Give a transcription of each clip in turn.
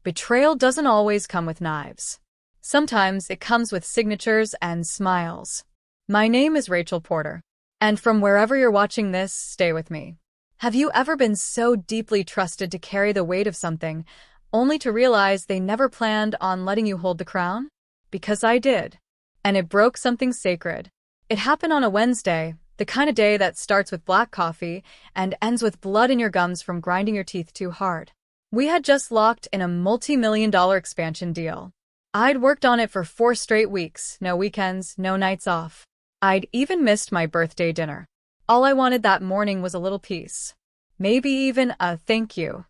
Betrayal doesn't always come with knives. Sometimes it comes with signatures and smiles. My name is Rachel Porter. And from wherever you're watching this, stay with me. Have you ever been so deeply trusted to carry the weight of something, only to realize they never planned on letting you hold the crown? Because I did. And it broke something sacred. It happened on a Wednesday, the kind of day that starts with black coffee and ends with blood in your gums from grinding your teeth too hard. We had just locked in a multi-million-dollar expansion deal. I'd worked on it for 4 straight weeks, no weekends, no nights off. I'd even missed my birthday dinner. All I wanted that morning was a little peace. Maybe even a thank you.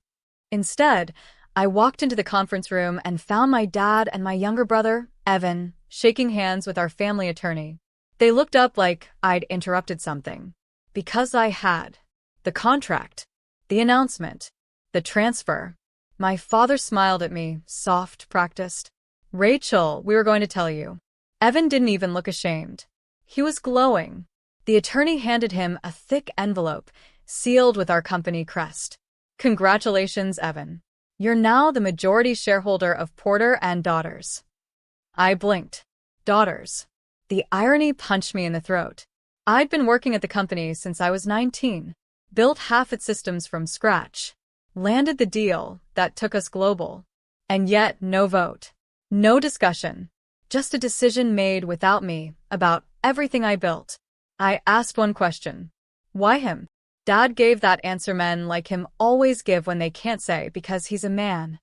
Instead, I walked into the conference room and found my dad and my younger brother, Evan, shaking hands with our family attorney. They looked up like I'd interrupted something. Because I had. The contract. The announcement. The transfer. My father smiled at me, soft, practiced. Rachel, we were going to tell you. Evan didn't even look ashamed. He was glowing. The attorney handed him a thick envelope, sealed with our company crest. Congratulations, Evan. You're now the majority shareholder of Porter and Daughters. I blinked. Daughters. The irony punched me in the throat. I'd been working at the company since I was 19, built half its systems from scratch, landed the deal that took us global. And yet, no vote. No discussion. Just a decision made without me about everything I built. I asked one question. Why him? Dad gave that answer men like him always give when they can't say because he's a man.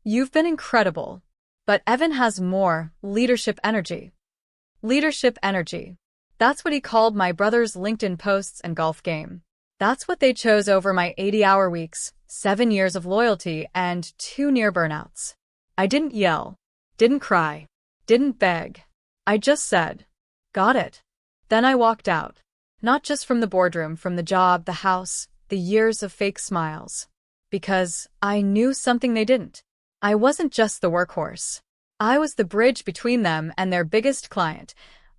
You've been incredible. But Evan has more leadership energy. Leadership energy. That's what he called my brother's LinkedIn posts and golf game. That's what they chose over my 80-hour weeks, 7 years of loyalty, and 2 near burnouts. I didn't yell, didn't cry, didn't beg. I just said, got it. Then I walked out. Not just from the boardroom, from the job, the house, the years of fake smiles. Because I knew something they didn't. I wasn't just the workhorse. I was the bridge between them and their biggest client,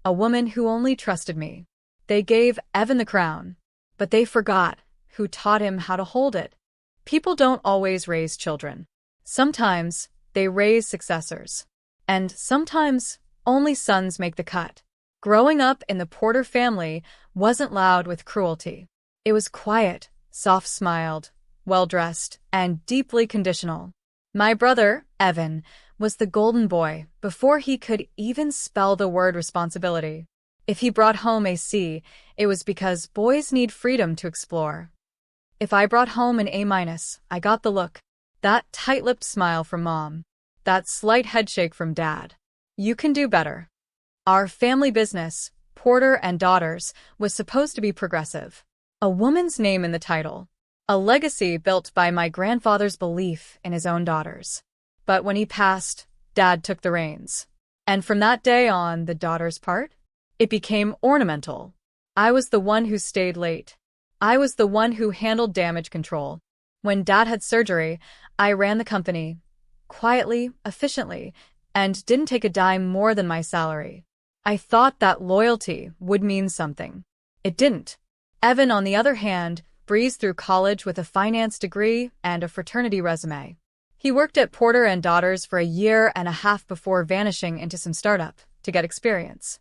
a woman who only trusted me. They gave Evan the crown, but they forgot who taught him how to hold it. People don't always raise children. Sometimes they raise successors. And sometimes only sons make the cut. Growing up in the Porter family wasn't loud with cruelty. It was quiet, soft-smiled, well-dressed, and deeply conditional. My brother, Evan, was the golden boy before he could even spell the word responsibility. If he brought home a C, it was because boys need freedom to explore. If I brought home an A-, I got the look. That tight-lipped smile from Mom. That slight headshake from Dad. You can do better. Our family business, Porter and Daughters, was supposed to be progressive. A woman's name in the title. A legacy built by my grandfather's belief in his own daughters. But when he passed, Dad took the reins. And from that day on, the Daughters part? It became ornamental. I was the one who stayed late. I was the one who handled damage control. When Dad had surgery, I ran the company. Quietly, efficiently, and didn't take a dime more than my salary. I thought that loyalty would mean something. It didn't. Evan, on the other hand, breezed through college with a finance degree and a fraternity resume. He worked at Porter and Daughters for 1.5 years before vanishing into some startup to get experience.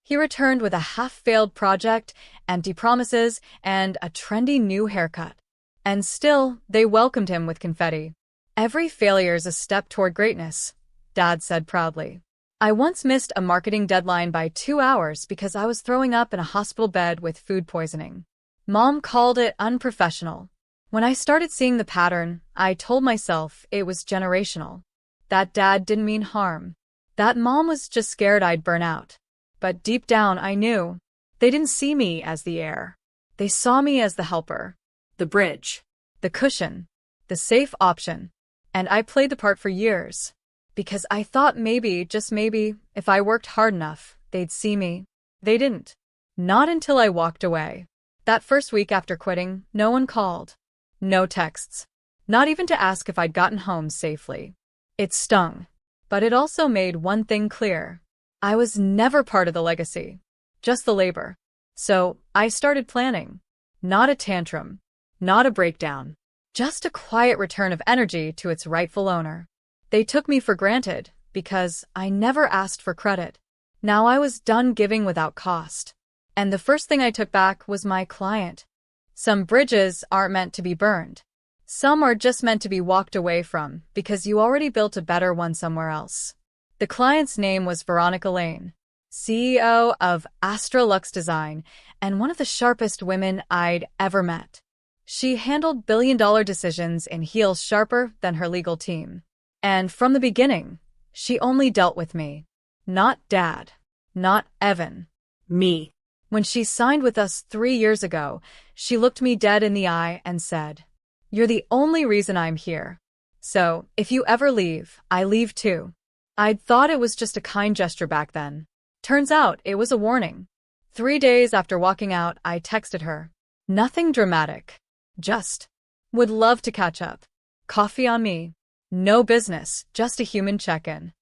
He returned with a half-failed project, empty promises, and a trendy new haircut. And still, they welcomed him with confetti. Every failure's a step toward greatness, Dad said proudly. I once missed a marketing deadline by 2 hours because I was throwing up in a hospital bed with food poisoning. Mom called it unprofessional. When I started seeing the pattern, I told myself it was generational. That Dad didn't mean harm. That Mom was just scared I'd burn out. But deep down, I knew. They didn't see me as the heir. They saw me as the helper. The bridge. The cushion. The safe option. And I played the part for years. Because I thought maybe, just maybe, if I worked hard enough, they'd see me. They didn't. Not until I walked away. That first week after quitting, no one called. No texts. Not even to ask if I'd gotten home safely. It stung. But it also made one thing clear. I was never part of the legacy. Just the labor. So, I started planning. Not a tantrum. Not a breakdown. Just a quiet return of energy to its rightful owner. They took me for granted because I never asked for credit. Now I was done giving without cost. And the first thing I took back was my client. Some bridges aren't meant to be burned. Some are just meant to be walked away from because you already built a better one somewhere else. The client's name was Veronica Lane, CEO of Lux Design and one of the sharpest women I'd ever met. She handled billion-dollar decisions in heels sharper than her legal team. And from the beginning, she only dealt with me. Not Dad. Not Evan. Me. When she signed with us 3 years ago, she looked me dead in the eye and said, "You're the only reason I'm here. So, if you ever leave, I leave too." I'd thought it was just a kind gesture back then. Turns out it was a warning. 3 days after walking out, I texted her. Nothing dramatic. Just, would love to catch up. Coffee on me. No business, just a human check-in.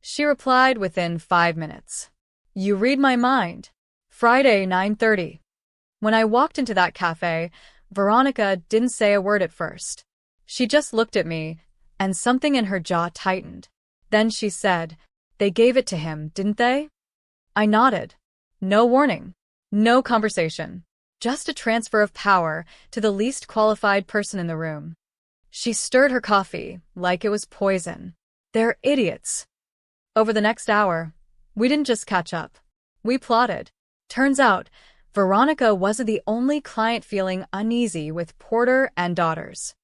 She replied within 5 minutes. You read my mind. Friday, 9:30. When I walked into that cafe, Veronica didn't say a word at first. She just looked at me, and something in her jaw tightened. Then she said, "They gave it to him, didn't they?" I nodded. No warning. No conversation. Just a transfer of power to the least qualified person in the room. She stirred her coffee like it was poison. They're idiots. Over the next hour, we didn't just catch up. We plotted. Turns out, Veronica wasn't the only client feeling uneasy with Porter and daughters.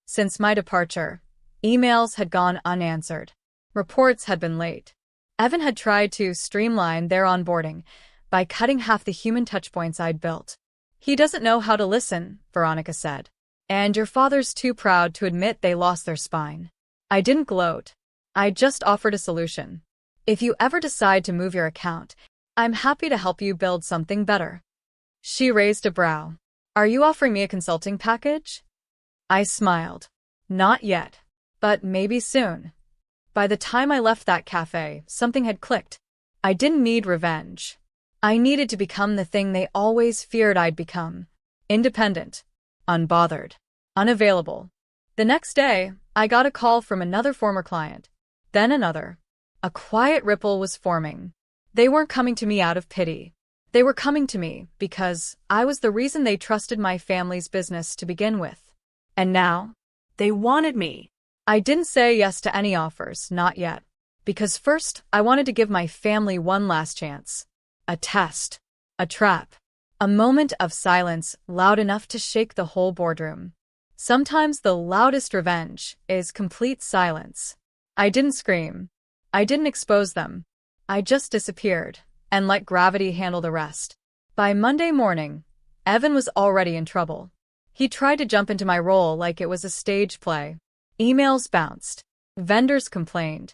Since my departure, emails had gone unanswered. Reports had been late. Evan had tried to streamline their onboarding by cutting half the human touchpoints I'd built. He doesn't know how to listen, Veronica said. And your father's too proud to admit they lost their spine. I didn't gloat. I just offered a solution. If you ever decide to move your account, I'm happy to help you build something better. She raised a brow. Are you offering me a consulting package? I smiled. Not yet. But maybe soon. By the time I left that cafe, something had clicked. I didn't need revenge. I needed to become the thing they always feared I'd become. Independent. Unbothered. Unavailable. The next day, I got a call from another former client. Then another. A quiet ripple was forming. They weren't coming to me out of pity. They were coming to me because I was the reason they trusted my family's business to begin with. And now, they wanted me. I didn't say yes to any offers, not yet. Because first, I wanted to give my family one last chance. A test. A trap. A moment of silence loud enough to shake the whole boardroom. Sometimes the loudest revenge is complete silence. I didn't scream. I didn't expose them. I just disappeared and let gravity handle the rest. By Monday morning, Evan was already in trouble. He tried to jump into my role like it was a stage play. Emails bounced. Vendors complained.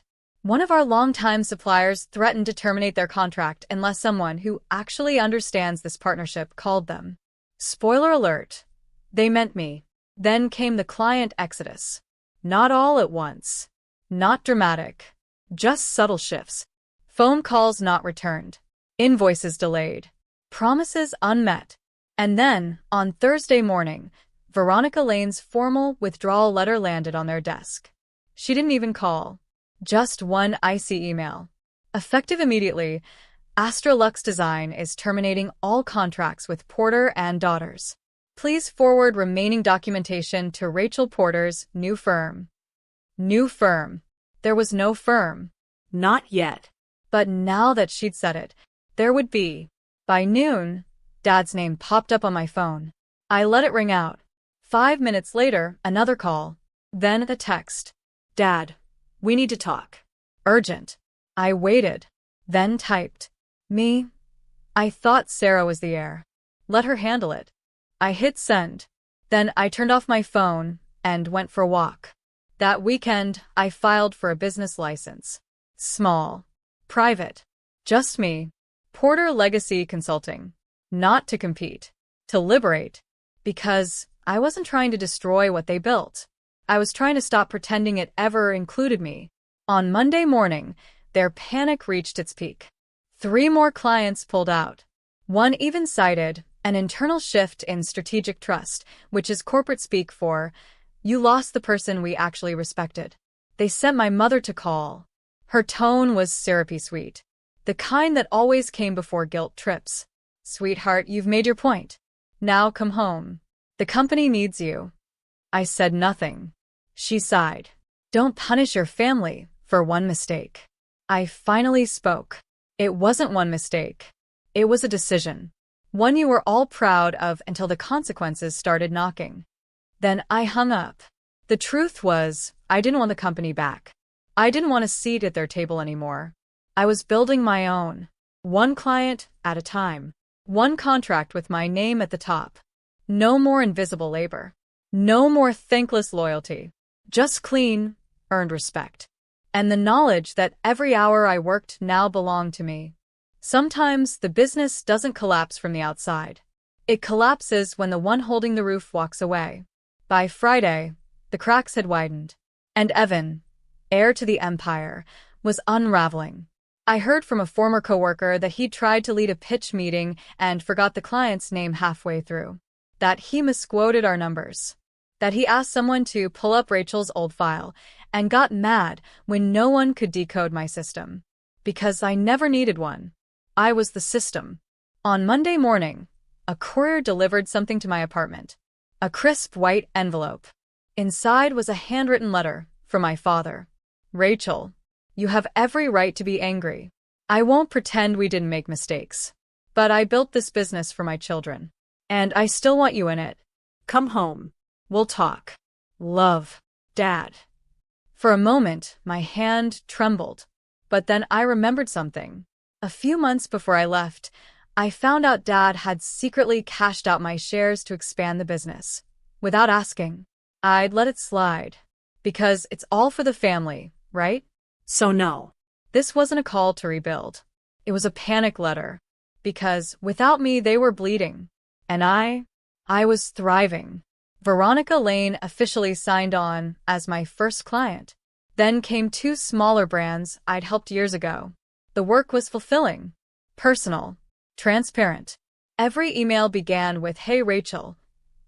One of our longtime suppliers threatened to terminate their contract unless someone who actually understands this partnership called them. Spoiler alert. They meant me. Then came the client exodus. Not all at once. Not dramatic. Just subtle shifts. Phone calls not returned. Invoices delayed. Promises unmet. And then, on Thursday morning, Veronica Lane's formal withdrawal letter landed on their desk. She didn't even call. Just one icy email. Effective immediately, Lux Design is terminating all contracts with Porter and daughters. Please forward remaining documentation to Rachel Porter's new firm. New firm. There was no firm. Not yet. But now that she'd said it, there would be. By noon, Dad's name popped up on my phone. I let it ring out. 5 minutes later, another call. Then a text. Dad, we need to talk. Urgent. I waited. Then typed. Me? I thought Sarah was the heir. Let her handle it. I hit send. Then I turned off my phone and went for a walk. That weekend, I filed for a business license. Small. Private. Just me. Porter Legacy Consulting. Not to compete. To liberate. Because I wasn't trying to destroy what they built. I was trying to stop pretending it ever included me. On Monday morning, their panic reached its peak. 3 more clients pulled out. One even cited an internal shift in strategic trust, which is corporate speak for, you lost the person we actually respected. They sent my mother to call. Her tone was syrupy sweet, the kind that always came before guilt trips. Sweetheart, you've made your point. Now come home. The company needs you. I said nothing. She sighed. Don't punish your family for one mistake. I finally spoke. It wasn't one mistake. It was a decision. One you were all proud of until the consequences started knocking. Then I hung up. The truth was, I didn't want the company back. I didn't want a seat at their table anymore. I was building my own. One client at a time. One contract with my name at the top. No more invisible labor. No more thankless loyalty. Just clean, earned respect. And the knowledge that every hour I worked now belonged to me. Sometimes the business doesn't collapse from the outside. It collapses when the one holding the roof walks away. By Friday, the cracks had widened. And Evan, heir to the empire, was unraveling. I heard from a former coworker that he'd tried to lead a pitch meeting and forgot the client's name halfway through. That he misquoted our numbers. That he asked someone to pull up Rachel's old file and got mad when no one could decode my system. Because I never needed one. I was the system. On Monday morning, a courier delivered something to my apartment. A crisp white envelope. Inside was a handwritten letter from my father. Rachel, you have every right to be angry. I won't pretend we didn't make mistakes. But I built this business for my children. And I still want you in it. Come home. We'll talk. Love, Dad. For a moment, my hand trembled. But then I remembered something. A few months before I left, I found out Dad had secretly cashed out my shares to expand the business. Without asking. I'd let it slide. Because it's all for the family, right? So no. This wasn't a call to rebuild. It was a panic letter. Because without me, they were bleeding. And I was thriving. Veronica Lane officially signed on as my first client. Then came two smaller brands I'd helped years ago. The work was fulfilling, personal, transparent. Every email began with, "Hey Rachel,"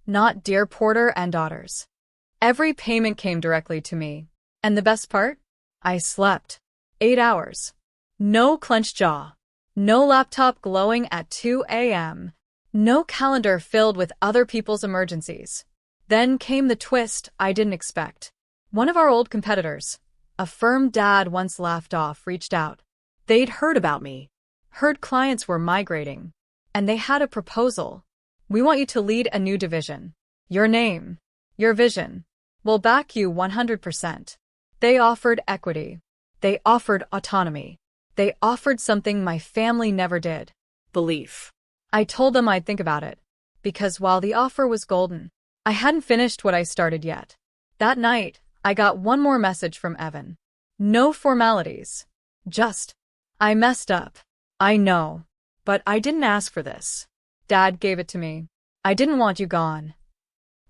not "Dear Porter and Daughters." Every payment came directly to me. And the best part? I slept. 8 hours. No clenched jaw. No laptop glowing at 2 a.m. No calendar filled with other people's emergencies. Then came the twist I didn't expect. One of our old competitors, a firm Dad once laughed off, reached out. They'd heard about me. Heard clients were migrating. And they had a proposal. "We want you to lead a new division. Your name, your vision. We'll back you 100%. They offered equity. They offered autonomy. They offered something my family never did. Belief. I told them I'd think about it. Because while the offer was golden, I hadn't finished what I started yet. That night, I got one more message from Evan. No formalities. Just, I messed up. I know. But I didn't ask for this. Dad gave it to me. I didn't want you gone.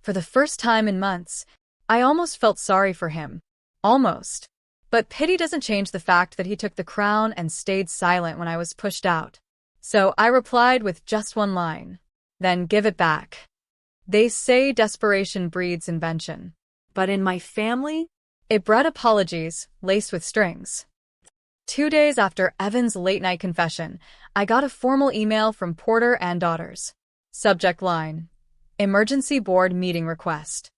For the first time in months, I almost felt sorry for him. Almost. But pity doesn't change the fact that he took the crown and stayed silent when I was pushed out. So I replied with just one line. Then give it back. They say desperation breeds invention. But in my family, it bred apologies laced with strings. 2 days after Evan's late-night confession, I got a formal email from Porter and Daughters. Subject line: Emergency Board Meeting Request.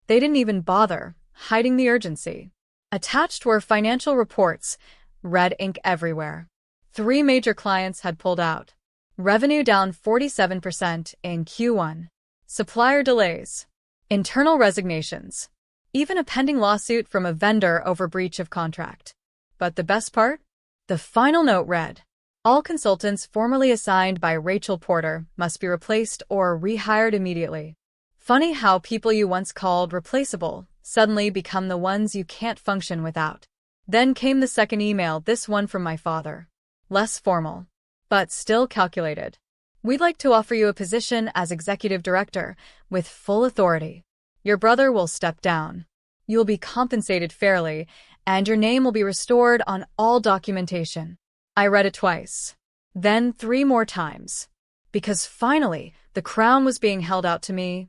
They didn't even bother hiding the urgency. Attached were financial reports, red ink everywhere. 3 major clients had pulled out. Revenue down 47% in Q1. Supplier delays. Internal resignations. Even a pending lawsuit from a vendor over breach of contract. But the best part? The final note read, all consultants formerly assigned by Rachel Porter must be replaced or rehired immediately. Funny how people you once called replaceable suddenly become the ones you can't function without. Then came the second email, this one from my father. Less formal, but still calculated. We'd like to offer you a position as executive director with full authority. Your brother will step down. You'll be compensated fairly, and your name will be restored on all documentation. I read it twice, then 3 more times, because finally the crown was being held out to me,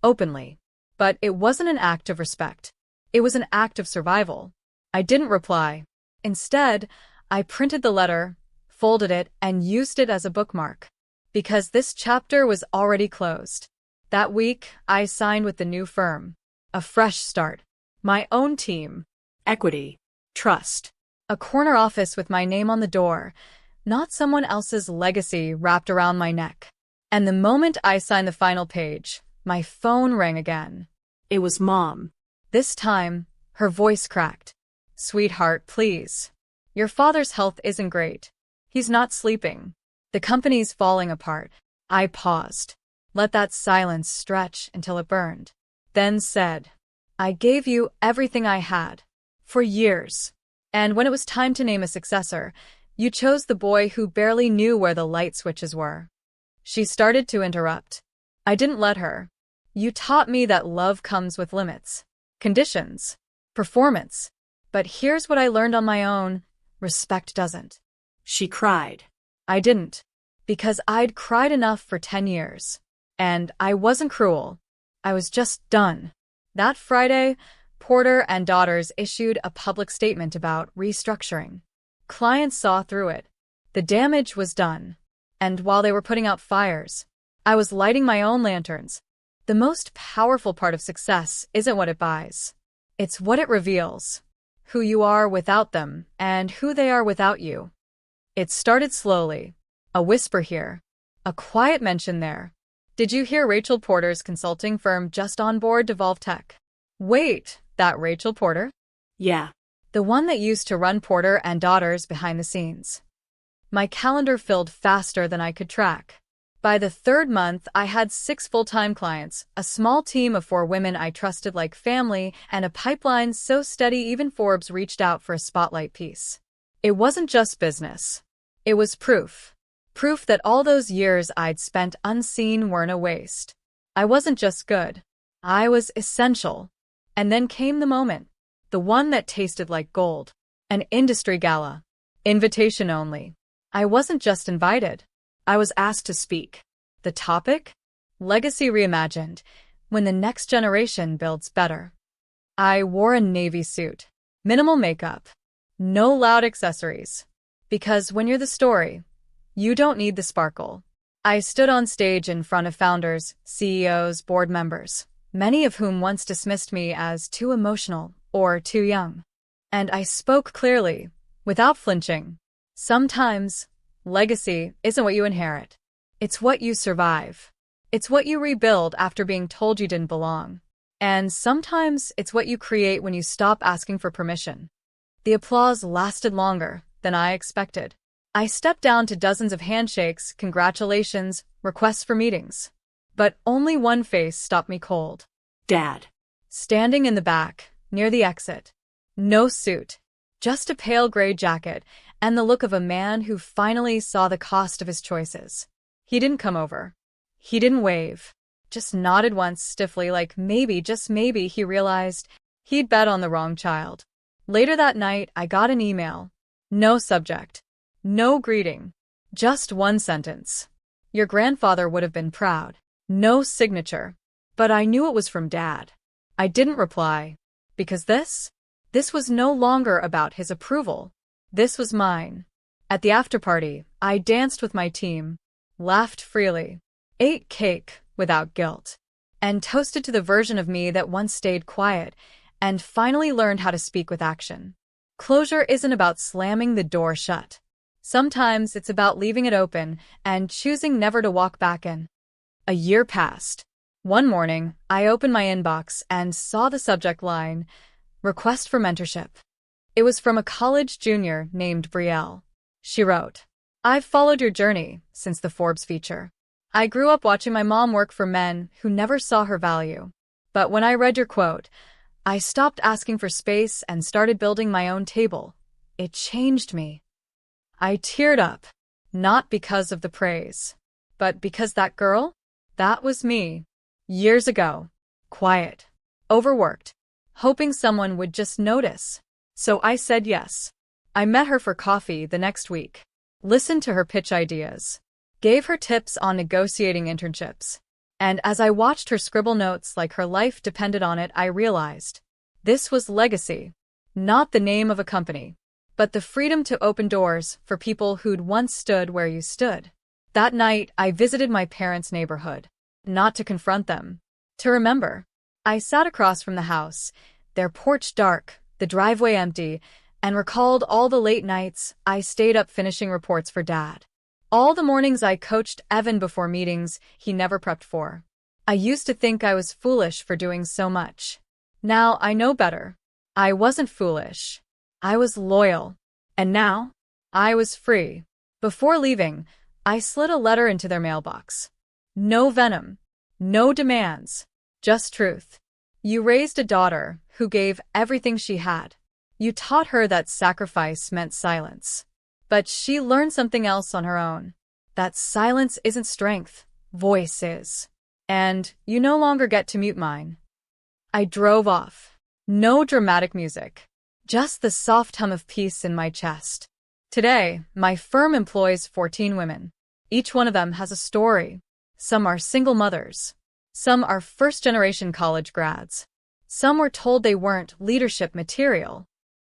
openly. But it wasn't an act of respect. It was an act of survival. I didn't reply. Instead, I printed the letter, folded it, and used it as a bookmark. Because this chapter was already closed. That week, I signed with the new firm. A fresh start. My own team. Equity. Trust. A corner office with my name on the door, not someone else's legacy wrapped around my neck. And the moment I signed the final page, my phone rang again. It was Mom. This time, her voice cracked. "Sweetheart, please. Your father's health isn't great. He's not sleeping. The company's falling apart." I paused, let that silence stretch until it burned, then said, "I gave you everything I had. For years. And when it was time to name a successor, you chose the boy who barely knew where the light switches were." She started to interrupt. I didn't let her. "You taught me that love comes with limits, conditions, performance. But here's what I learned on my own: respect doesn't." She cried. I didn't. Because I'd cried enough for 10 years. And I wasn't cruel. I was just done. That Friday, Porter and Daughters issued a public statement about restructuring. Clients saw through it. The damage was done. And while they were putting out fires, I was lighting my own lanterns. The most powerful part of success isn't what it buys. It's what it reveals. Who you are without them, and who they are without you. It started slowly. A whisper here. A quiet mention there. "Did you hear Rachel Porter's consulting firm just on board Devolve Tech?" Wait, that Rachel Porter? Yeah. The one that used to run Porter and Daughters behind the scenes. My calendar filled faster than I could track. By the third month, I had 6 full-time clients, a small team of 4 women I trusted like family, and a pipeline so steady even Forbes reached out for a spotlight piece. It wasn't just business. It was proof. Proof that all those years I'd spent unseen weren't a waste. I wasn't just good. I was essential. And then came the moment. The one that tasted like gold. An industry gala. Invitation only. I wasn't just invited. I was asked to speak. The topic? Legacy Reimagined, when the next generation builds better. I wore a navy suit. Minimal makeup. No loud accessories. Because when you're the story, you don't need the sparkle. I stood on stage in front of founders, CEOs, board members, many of whom once dismissed me as too emotional or too young. And I spoke clearly, without flinching. Sometimes, legacy isn't what you inherit. It's what you survive. It's what you rebuild after being told you didn't belong. And sometimes it's what you create when you stop asking for permission. The applause lasted longer than I expected. I stepped down to dozens of handshakes, congratulations, requests for meetings. But only one face stopped me cold. Dad. Standing in the back, near the exit. No suit. Just a pale gray jacket, and the look of a man who finally saw the cost of his choices. He didn't come over. He didn't wave. Just nodded once stiffly like maybe, just maybe, he realized he'd bet on the wrong child. Later that night, I got an email. No subject. No greeting. Just one sentence. "Your grandfather would have been proud." No signature. But I knew it was from Dad. I didn't reply. Because this was no longer about his approval. This was mine. At the after-party, I danced with my team, laughed freely, ate cake without guilt, and toasted to the version of me that once stayed quiet and finally learned how to speak with action. Closure isn't about slamming the door shut. Sometimes it's about leaving it open and choosing never to walk back in. A year passed. One morning, I opened my inbox and saw the subject line, "Request for mentorship." It was from a college junior named Brielle. She wrote, "I've followed your journey since the Forbes feature. I grew up watching my mom work for men who never saw her value. But when I read your quote, I stopped asking for space and started building my own table. It changed me." I teared up, not because of the praise, but because that girl, that was me. Years ago. Quiet. Overworked. Hoping someone would just notice. So I said yes. I met her for coffee the next week. Listened to her pitch ideas. Gave her tips on negotiating internships. And as I watched her scribble notes like her life depended on it, I realized This was legacy. Not the name of a company, but the freedom to open doors for people who'd once stood where you stood. That night, I visited my parents' neighborhood. Not to confront them. To remember. I sat across from the house, their porch dark, the driveway empty, and recalled all the late nights I stayed up finishing reports for Dad. All the mornings I coached Evan before meetings he never prepped for. I used to think I was foolish for doing so much. Now I know better. I wasn't foolish. I was loyal. And now, I was free. Before leaving, I slid a letter into their mailbox. No venom. No demands. Just truth. You raised a daughter who gave everything she had. You taught her that sacrifice meant silence. But she learned something else on her own. That silence isn't strength, voice is. And you no longer get to mute mine. I drove off. No dramatic music. Just the soft hum of peace in my chest. Today, my firm employs 14 women. Each one of them has a story. Some are single mothers. Some are first-generation college grads. Some were told they weren't leadership material.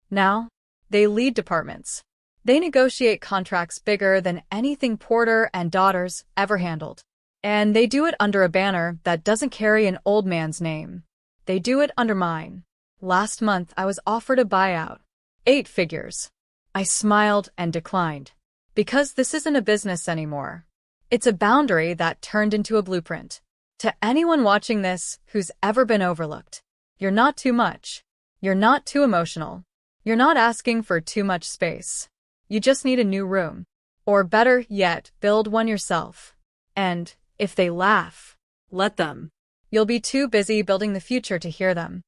Now, they lead departments. They negotiate contracts bigger than anything Porter and Daughters ever handled. And they do it under a banner that doesn't carry an old man's name. They do it under mine. Last month, I was offered a buyout. 8 figures. I smiled and declined. Because this isn't a business anymore. It's a boundary that turned into a blueprint. To anyone watching this who's ever been overlooked, you're not too much. You're not too emotional. You're not asking for too much space. You just need a new room. Or better yet, build one yourself. And if they laugh, Let them. you'll be too busy building the future to hear them.